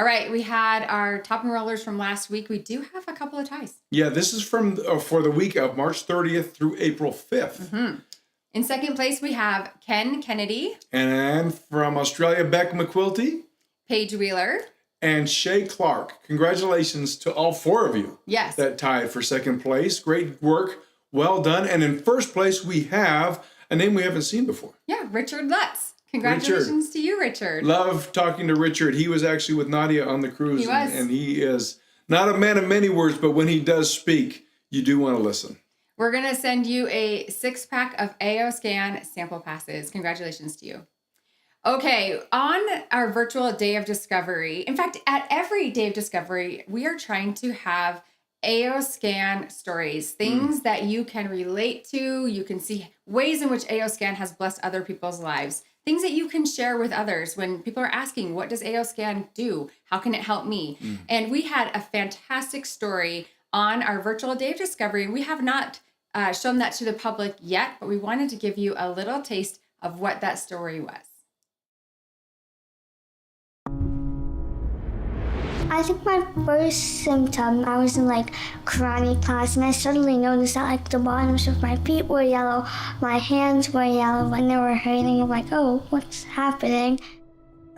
All right, we had our top enrollers from last week. We do have a couple of ties. Yeah, this is from for the week of March 30th through April 5th. Mm-hmm. In second place, we have Ken Kennedy. And from Australia, Beck McQuilty. Paige Wheeler. And Shay Clark. Congratulations to all four of you. Yes. That tied for second place. Great work. Well done. And in first place, we have a name we haven't seen before. Yeah, Richard Lutz. Congratulations to you, Richard. Love talking to Richard. He was actually with Nadia on the cruise. He was. And he is not a man of many words, but when he does speak, you do want to listen. We're going to send you a 6-pack of AO Scan sample passes. Congratulations to you. Okay, on our virtual day of discovery, in fact, at every day of discovery, we are trying to have AO Scan stories, things that you can relate to. You can see ways in which AO Scan has blessed other people's lives, things that you can share with others when people are asking, what does AO Scan do? How can it help me? And we had a fantastic story on our virtual day of discovery. We have not shown that to the public yet, but we wanted to give you a little taste of what that story was. I think my first symptom, I was in like karate class and I suddenly noticed that like the bottoms of my feet were yellow, my hands were yellow when they were hurting. I'm like, oh, what's happening?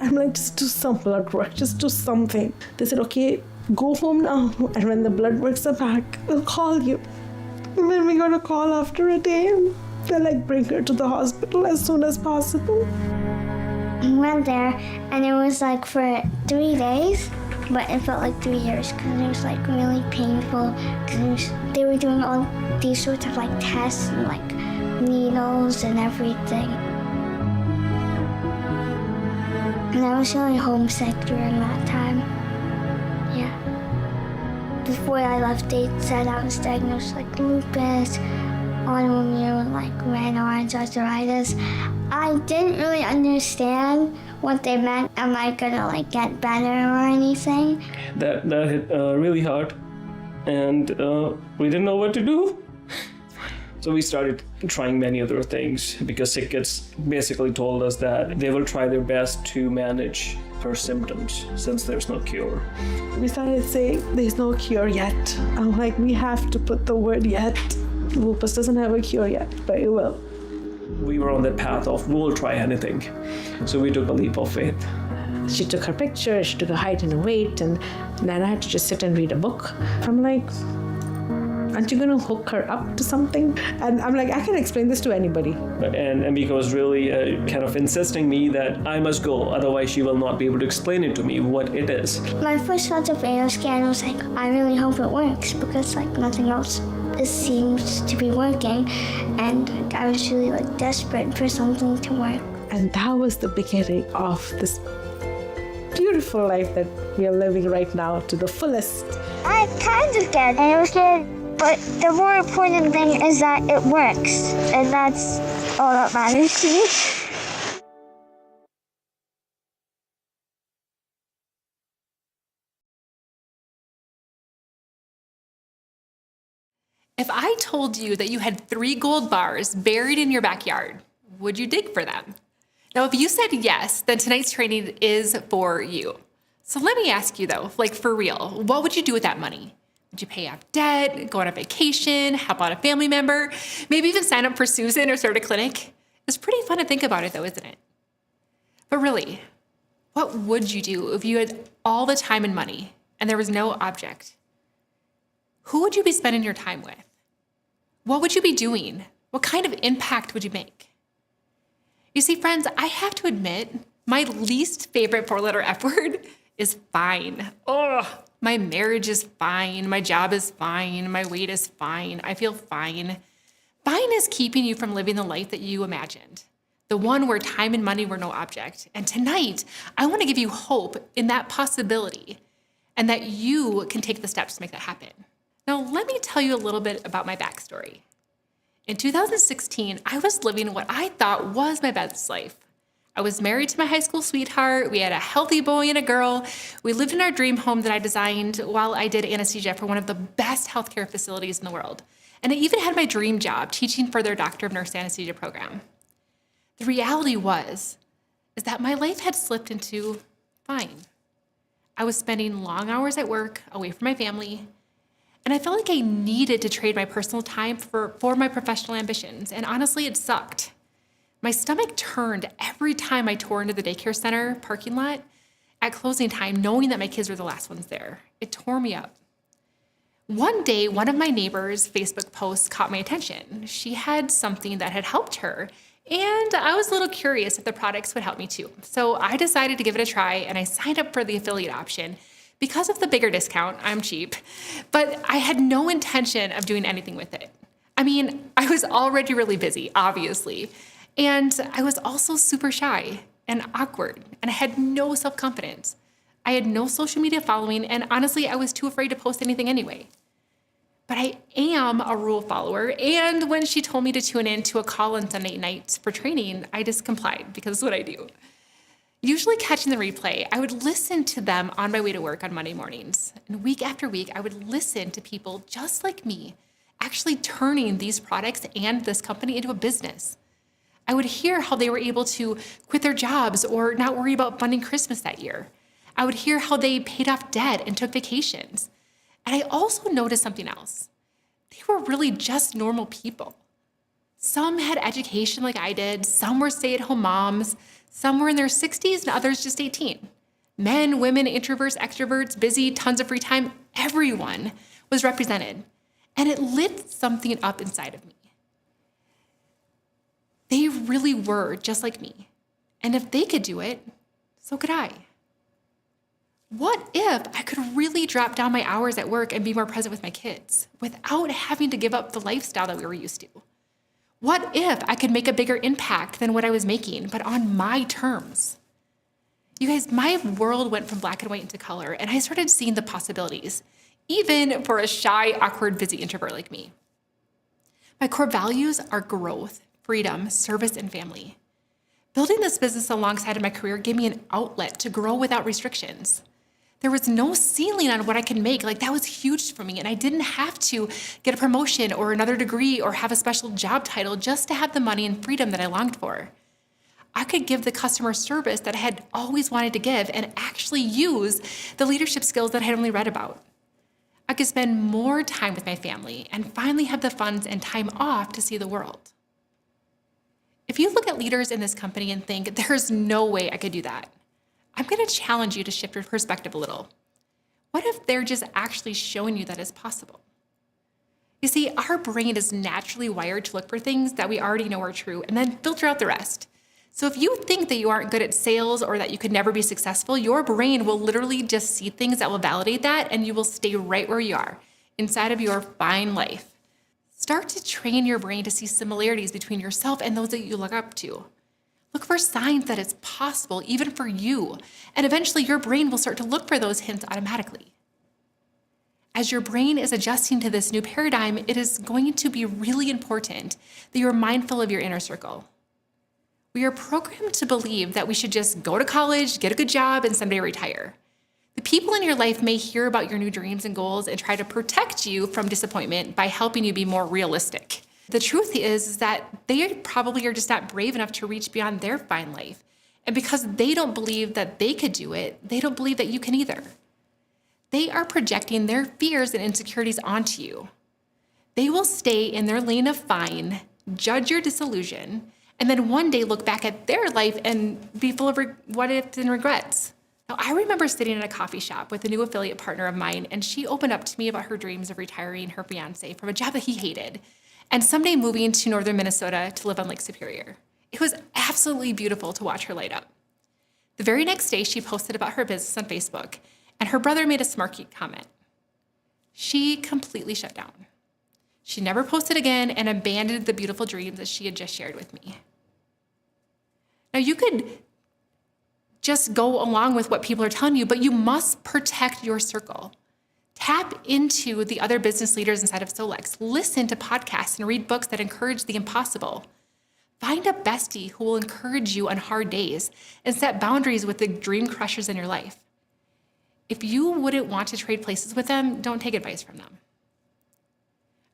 I'm like, just do some blood work, just do something. They said, okay, go home now, and when the blood works are back, we'll call you. And then we're gonna call after a day and they'll like bring her to the hospital as soon as possible. I went there and it was like for 3 days. But it felt like 3 years because it was like really painful because they were doing all these sorts of like tests and like needles and everything. And I was really homesick during that time. Yeah. Before I left, they said I was diagnosed like lupus, autoimmune, like Raynaud's arthritis. I didn't really understand what they meant. Am I gonna like get better or anything? That hit really hard, and we didn't know what to do. So we started trying many other things because sick kids basically told us that they will try their best to manage her symptoms since there's no cure. We started saying there's no cure yet. I'm like, we have to put the word yet. Lupus doesn't have a cure yet, but it will. We were on that path of we'll try anything. So we took a leap of faith. She took her picture, she took a height and a weight, and then I had to just sit and read a book. I'm like, aren't you gonna hook her up to something? And I'm like, I can explain this to anybody. And Amika was really kind of insisting me that I must go, otherwise she will not be able to explain it to me what it is. My first thought of AO Scan was like, I really hope it works because like nothing else seems to be working, and I was really like desperate for something to work. And that was the beginning of this beautiful life that we are living right now to the fullest. I kind of get AO Scan, but the more important thing is that it works, and that's all that matters to me. If I told you that you had 3 gold bars buried in your backyard, would you dig for them? Now, if you said yes, then tonight's training is for you. So let me ask you though, like for real, what would you do with that money? Would you pay off debt, go on a vacation, help out a family member, maybe even sign up for SUSN or start a clinic? It's pretty fun to think about it though, isn't it? But really, what would you do if you had all the time and money and there was no object? Who would you be spending your time with? What would you be doing? What kind of impact would you make? You see, friends, I have to admit, my least favorite 4-letter F word is fine. Oh, my marriage is fine. My job is fine. My weight is fine. I feel fine. Fine is keeping you from living the life that you imagined, the one where time and money were no object. And tonight, I want to give you hope in that possibility and that you can take the steps to make that happen. Now, let me tell you a little bit about my backstory. In 2016, I was living what I thought was my best life. I was married to my high school sweetheart. We had a healthy boy and a girl. We lived in our dream home that I designed while I did anesthesia for one of the best healthcare facilities in the world. And I even had my dream job teaching for their Doctor of Nurse Anesthesia program. The reality is that my life had slipped into fine. I was spending long hours at work, away from my family, and I felt like I needed to trade my personal time for my professional ambitions, and honestly, it sucked. My stomach turned every time I tore into the daycare center parking lot at closing time, knowing that my kids were the last ones there. It tore me up. One day, one of my neighbors' Facebook posts caught my attention. She had something that had helped her, and I was a little curious if the products would help me too. So I decided to give it a try, and I signed up for the affiliate option. Because of the bigger discount, I'm cheap, but I had no intention of doing anything with it. I mean, I was already really busy, obviously, and I was also super shy and awkward, and I had no self-confidence. I had no social media following, and honestly, I was too afraid to post anything anyway. But I am a rule follower, and when she told me to tune in to a call on Sunday nights for training, I just complied because it's what I do. Usually catching the replay, I would listen to them on my way to work on Monday mornings. And week after week, I would listen to people just like me actually turning these products and this company into a business. I would hear how they were able to quit their jobs or not worry about funding Christmas that year. I would hear how they paid off debt and took vacations. And I also noticed something else. They were really just normal people. Some had education like I did, some were stay-at-home moms, some were in their 60s and others just 18. Men, women, introverts, extroverts, busy, tons of free time, everyone was represented. And it lit something up inside of me. They really were just like me. And if they could do it, so could I. What if I could really drop down my hours at work and be more present with my kids without having to give up the lifestyle that we were used to? What if I could make a bigger impact than what I was making, but on my terms? You guys, my world went from black and white into color, and I started seeing the possibilities, even for a shy, awkward, busy introvert like me. My core values are growth, freedom, service, and family. Building this business alongside of my career gave me an outlet to grow without restrictions. There was no ceiling on what I could make. Like, that was huge for me. And I didn't have to get a promotion or another degree or have a special job title just to have the money and freedom that I longed for. I could give the customer service that I had always wanted to give and actually use the leadership skills that I had only read about. I could spend more time with my family and finally have the funds and time off to see the world. If you look at leaders in this company and think, there's no way I could do that, I'm going to challenge you to shift your perspective a little. What if they're just actually showing you that it's possible? You see, our brain is naturally wired to look for things that we already know are true and then filter out the rest. So if you think that you aren't good at sales or that you could never be successful, your brain will literally just see things that will validate that, and you will stay right where you are, inside of your fine life. Start to train your brain to see similarities between yourself and those that you look up to. Look for signs that it's possible, even for you, and eventually your brain will start to look for those hints automatically. As your brain is adjusting to this new paradigm, it is going to be really important that you're mindful of your inner circle. We are programmed to believe that we should just go to college, get a good job, and someday retire. The people in your life may hear about your new dreams and goals and try to protect you from disappointment by helping you be more realistic. The truth is that they probably are just not brave enough to reach beyond their fine life. And because they don't believe that they could do it, they don't believe that you can either. They are projecting their fears and insecurities onto you. They will stay in their lane of fine, judge your disillusion, and then one day look back at their life and be full of what ifs and regrets. Now, I remember sitting in a coffee shop with a new affiliate partner of mine, and she opened up to me about her dreams of retiring her fiance from a job that he hated, and someday moving to northern Minnesota to live on Lake Superior. It was absolutely beautiful to watch her light up. The very next day, she posted about her business on Facebook, and her brother made a snarky comment. She completely shut down. She never posted again and abandoned the beautiful dreams that she had just shared with me. Now, you could just go along with what people are telling you, but you must protect your circle. Tap into the other business leaders inside of Solex. Listen to podcasts and read books that encourage the impossible. Find a bestie who will encourage you on hard days and set boundaries with the dream crushers in your life. If you wouldn't want to trade places with them, don't take advice from them.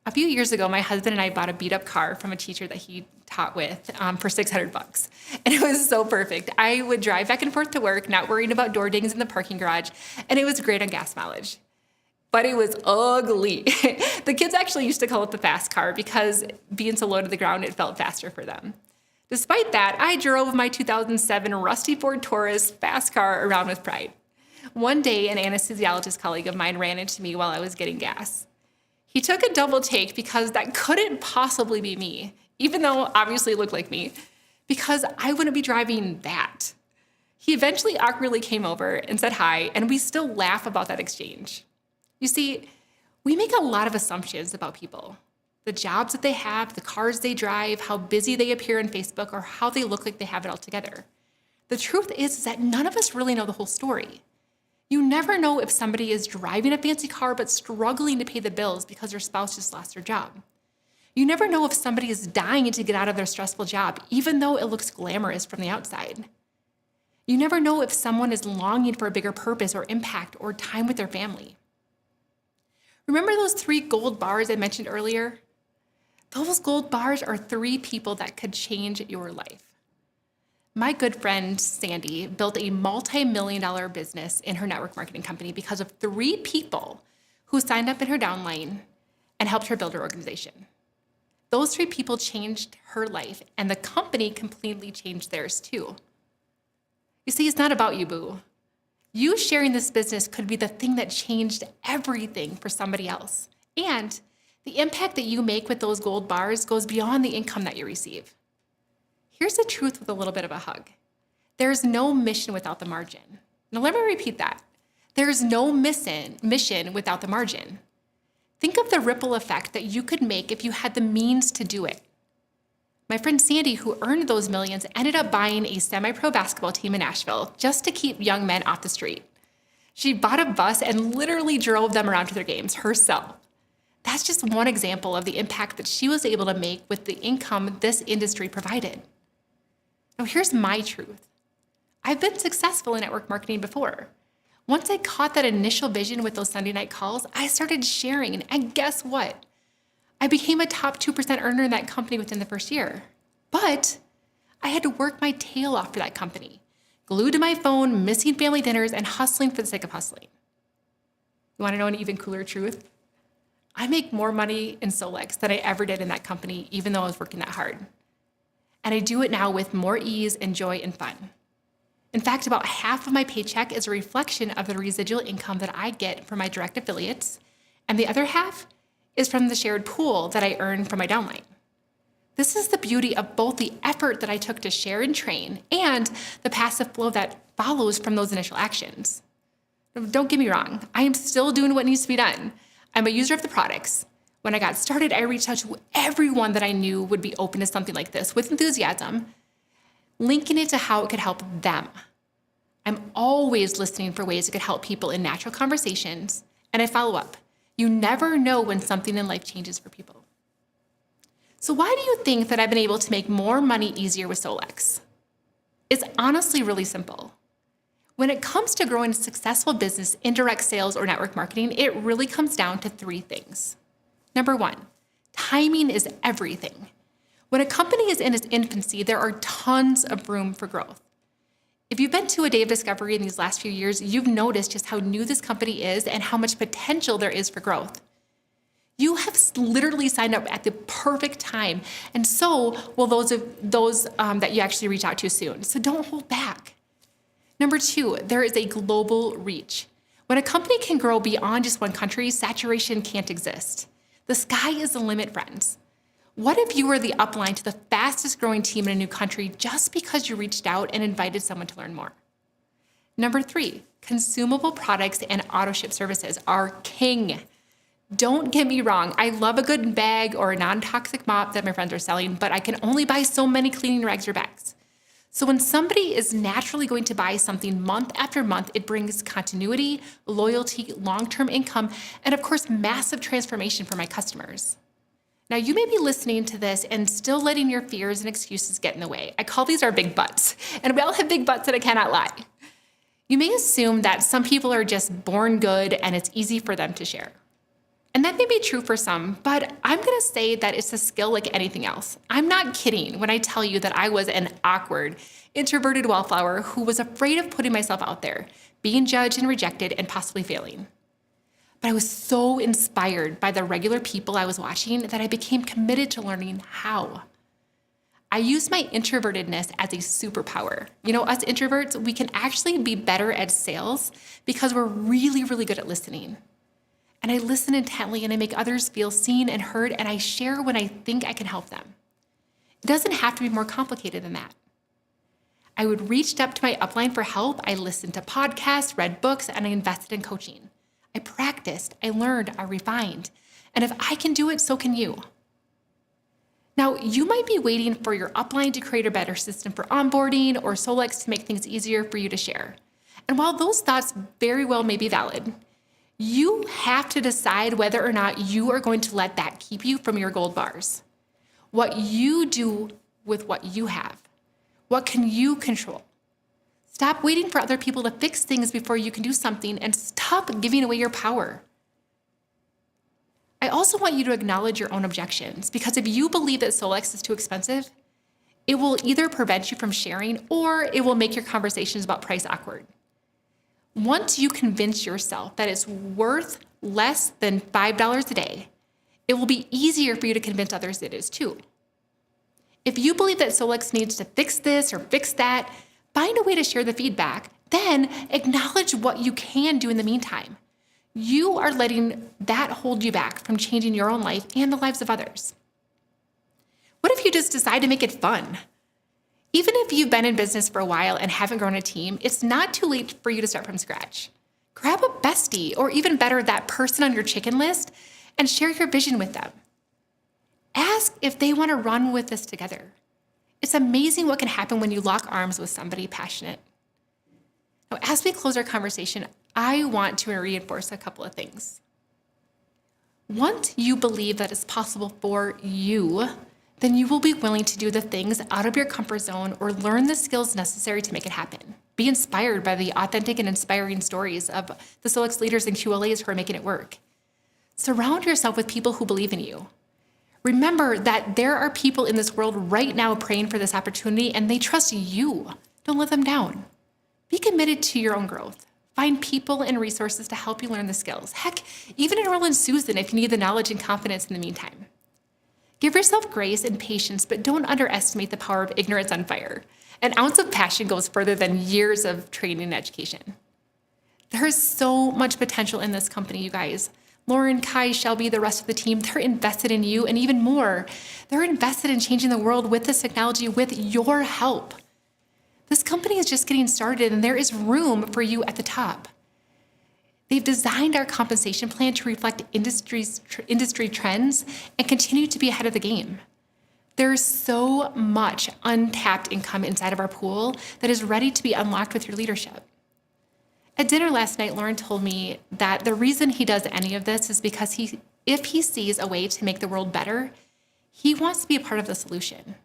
A few years ago, my husband and I bought a beat-up car from a teacher that he taught with for $600. And it was so perfect. I would drive back and forth to work, not worrying about door dings in the parking garage, and it was great on gas mileage. But it was ugly. The kids actually used to call it the fast car because being so low to the ground, it felt faster for them. Despite that, I drove my 2007 rusty Ford Taurus fast car around with pride. One day, an anesthesiologist colleague of mine ran into me while I was getting gas. He took a double take because that couldn't possibly be me, even though obviously it looked like me, because I wouldn't be driving that. He eventually awkwardly came over and said hi, and we still laugh about that exchange. You see, we make a lot of assumptions about people. The jobs that they have, the cars they drive, how busy they appear on Facebook, or how they look like they have it all together. The truth is that none of us really know the whole story. You never know if somebody is driving a fancy car but struggling to pay the bills because their spouse just lost their job. You never know if somebody is dying to get out of their stressful job, even though it looks glamorous from the outside. You never know if someone is longing for a bigger purpose or impact or time with their family. Remember those 3 gold bars I mentioned earlier? Those gold bars are 3 people that could change your life. My good friend Sandy built a multi-million-dollar business in her network marketing company because of 3 people who signed up in her downline and helped her build her organization. Those 3 people changed her life, and the company completely changed theirs too. You see, it's not about you, boo. You sharing this business could be the thing that changed everything for somebody else. And the impact that you make with those gold bars goes beyond the income that you receive. Here's the truth with a little bit of a hug. There's no mission without the margin. Now let me repeat that. There's no mission without the margin. Think of the ripple effect that you could make if you had the means to do it. My friend Sandy, who earned those millions, ended up buying a semi-pro basketball team in Nashville just to keep young men off the street. She bought a bus and literally drove them around to their games herself. That's just one example of the impact that she was able to make with the income this industry provided. Now here's my truth. I've been successful in network marketing before. Once I caught that initial vision with those Sunday night calls, I started sharing, and guess what? I became a top 2% earner in that company within the first year. But I had to work my tail off for that company, glued to my phone, missing family dinners, and hustling for the sake of hustling. You want to know an even cooler truth? I make more money in Solex than I ever did in that company, even though I was working that hard. And I do it now with more ease and joy and fun. In fact, about half of my paycheck is a reflection of the residual income that I get from my direct affiliates, and the other half is from the shared pool that I earn from my downline. This is the beauty of both the effort that I took to share and train and the passive flow that follows from those initial actions. Don't get me wrong, I am still doing what needs to be done. I'm a user of the products. When I got started, I reached out to everyone that I knew would be open to something like this with enthusiasm, linking it to how it could help them. I'm always listening for ways it could help people in natural conversations, and I follow up. You never know when something in life changes for people. So why do you think that I've been able to make more money easier with Solex? It's honestly really simple. When it comes to growing a successful business in direct sales or network marketing, it really comes down to 3 things. Number 1, timing is everything. When a company is in its infancy, there are tons of room for growth. If you've been to a day of discovery in these last few years, you've noticed just how new this company is and how much potential there is for growth. You have literally signed up at the perfect time, and so will those that you actually reach out to soon. So don't hold back. Number 2, there is a global reach. When a company can grow beyond just one country, saturation can't exist. The sky is the limit, friends. What if you were the upline to the fastest growing team in a new country just because you reached out and invited someone to learn more? Number 3, consumable products and auto ship services are king. Don't get me wrong, I love a good bag or a non-toxic mop that my friends are selling, but I can only buy so many cleaning rags or bags. So when somebody is naturally going to buy something month after month, it brings continuity, loyalty, long-term income, and of course, massive transformation for my customers. Now, you may be listening to this and still letting your fears and excuses get in the way. I call these our big butts, and we all have big butts that I cannot lie. You may assume that some people are just born good and it's easy for them to share. And that may be true for some, but I'm going to say that it's a skill like anything else. I'm not kidding when I tell you that I was an awkward, introverted wallflower who was afraid of putting myself out there, being judged and rejected, and possibly failing. But I was so inspired by the regular people I was watching that I became committed to learning how. I used my introvertedness as a superpower. You know, us introverts, we can actually be better at sales because we're really, really good at listening. And I listen intently and I make others feel seen and heard, and I share when I think I can help them. It doesn't have to be more complicated than that. I would reach up to my upline for help. I listened to podcasts, read books, and I invested in coaching. I practiced, I learned, I refined. And if I can do it, so can you. Now, you might be waiting for your upline to create a better system for onboarding or Solex to make things easier for you to share. And while those thoughts very well may be valid, you have to decide whether or not you are going to let that keep you from your gold bars. What you do with what you have. What can you control? Stop waiting for other people to fix things before you can do something, and stop giving away your power. I also want you to acknowledge your own objections, because if you believe that Solex is too expensive, it will either prevent you from sharing or it will make your conversations about price awkward. Once you convince yourself that it's worth less than $5 a day, it will be easier for you to convince others it is too. If you believe that Solex needs to fix this or fix that, find a way to share the feedback, then acknowledge what you can do in the meantime. You are letting that hold you back from changing your own life and the lives of others. What if you just decide to make it fun? Even if you've been in business for a while and haven't grown a team, it's not too late for you to start from scratch. Grab a bestie, or even better, that person on your chicken list, and share your vision with them. Ask if they want to run with this together. It's amazing what can happen when you lock arms with somebody passionate. Now, as we close our conversation, I want to reinforce a couple of things. Once you believe that it's possible for you, then you will be willing to do the things out of your comfort zone or learn the skills necessary to make it happen. Be inspired by the authentic and inspiring stories of the Solex leaders and QLAs who are making it work. Surround yourself with people who believe in you. Remember that there are people in this world right now praying for this opportunity, and they trust you. Don't let them down. Be committed to your own growth. Find people and resources to help you learn the skills. Heck, even enroll in SUSN if you need the knowledge and confidence in the meantime. Give yourself grace and patience, but don't underestimate the power of ignorance on fire. An ounce of passion goes further than years of training and education. There is so much potential in this company, you guys. Lauren, Kai, Shelby, the rest of the team, they're invested in you, and even more, they're invested in changing the world with this technology with your help. This company is just getting started, and there is room for you at the top. They've designed our compensation plan to reflect industry trends and continue to be ahead of the game. There's so much untapped income inside of our pool that is ready to be unlocked with your leadership. At dinner last night, Lauren told me that the reason he does any of this is because if he sees a way to make the world better, he wants to be a part of the solution.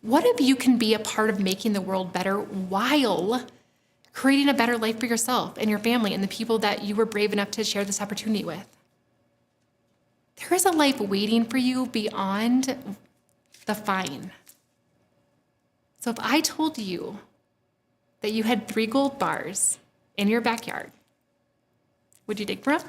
What if you can be a part of making the world better while creating a better life for yourself and your family and the people that you were brave enough to share this opportunity with? There is a life waiting for you beyond the fine. So if I told you that you had 3 gold bars in your backyard, would you dig for them?